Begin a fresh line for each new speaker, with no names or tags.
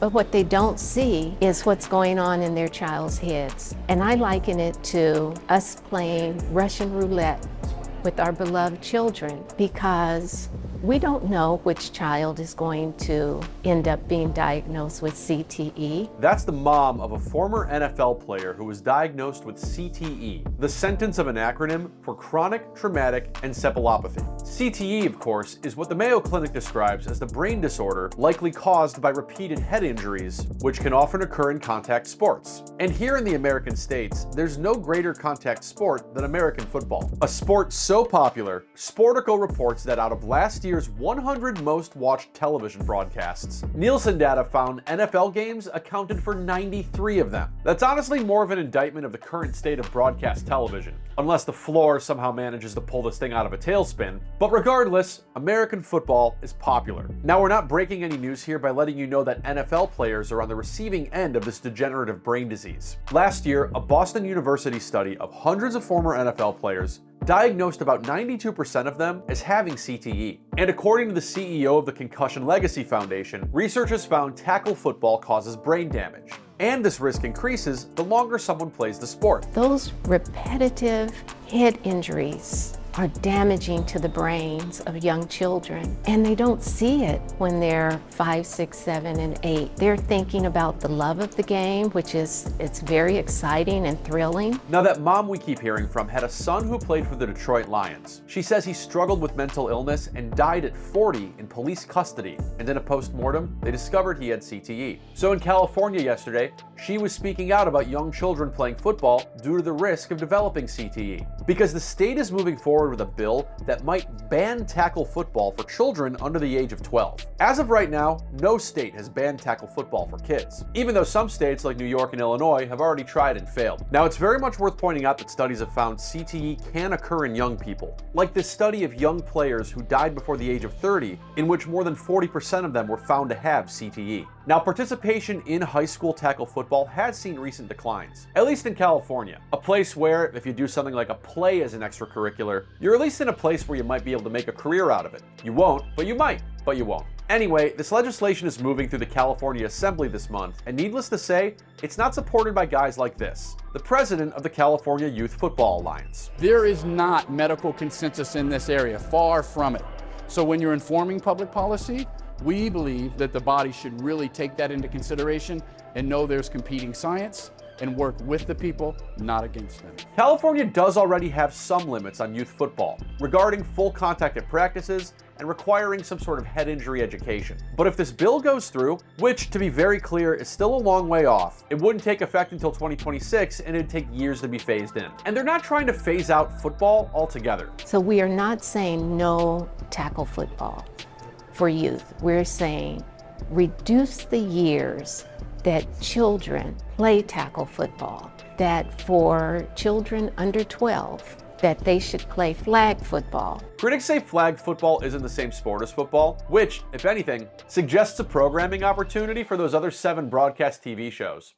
But what they don't see is what's going on in their child's heads. And I liken it to us playing Russian roulette with our beloved children, because we don't know which child is going to end up being diagnosed with CTE.
That's the mom of a former NFL player who was diagnosed with CTE, the sentence of an acronym for chronic traumatic encephalopathy. CTE, of course, is what the Mayo Clinic describes as the brain disorder likely caused by repeated head injuries, which can often occur in contact sports. And here in the American states, there's no greater contact sport than American football. A sport so popular, Sportico reports that out of last year's 100 most watched television broadcasts, Nielsen data found NFL games accounted for 93 of them. That's honestly more of an indictment of the current state of broadcast television, unless the floor somehow manages to pull this thing out of a tailspin. But regardless, American football is popular. Now, we're not breaking any news here by letting you know that NFL players are on the receiving end of this degenerative brain disease. Last year, a Boston University study of hundreds of former NFL players diagnosed about 92% of them as having CTE. And according to the CEO of the Concussion Legacy Foundation, researchers found tackle football causes brain damage. And this risk increases the longer someone plays the sport.
Those repetitive head injuries are damaging to the brains of young children, and they don't see it when they're 5, 6, 7, and 8. They're thinking about the love of the game, it's very exciting and thrilling.
Now, that mom we keep hearing from had a son who played for the Detroit Lions. She says he struggled with mental illness and died at 40 in police custody, and in a post-mortem, they discovered he had CTE. So in California yesterday, she was speaking out about young children playing football due to the risk of developing CTE, because the state is moving forward with a bill that might ban tackle football for children under the age of 12. As of right now, no state has banned tackle football for kids, even though some states like New York and Illinois have already tried and failed. Now, it's very much worth pointing out that studies have found CTE can occur in young people, like this study of young players who died before the age of 30, in which more than 40% of them were found to have CTE. Now, participation in high school tackle football has seen recent declines, at least in California, a place where, if you do something like a play as an extracurricular, you're at least in a place where you might be able to make a career out of it. You won't, but you might, but you won't. Anyway, this legislation is moving through the California Assembly this month, and needless to say, it's not supported by guys like this, the president of the California Youth Football Alliance.
There is not medical consensus in this area, far from it. So when you're informing public policy, we believe that the body should really take that into consideration and know there's competing science and work with the people, not against them.
California does already have some limits on youth football regarding full contact at practices and requiring some sort of head injury education. But if this bill goes through, which, to be very clear, is still a long way off, it wouldn't take effect until 2026 and it'd take years to be phased in. And they're not trying to phase out football altogether.
So we are not saying no tackle football for youth. We're saying reduce the years that children play tackle football, that for children under 12, that they should play flag football.
Critics say flag football isn't the same sport as football, which, if anything, suggests a programming opportunity for those other 7 broadcast TV shows.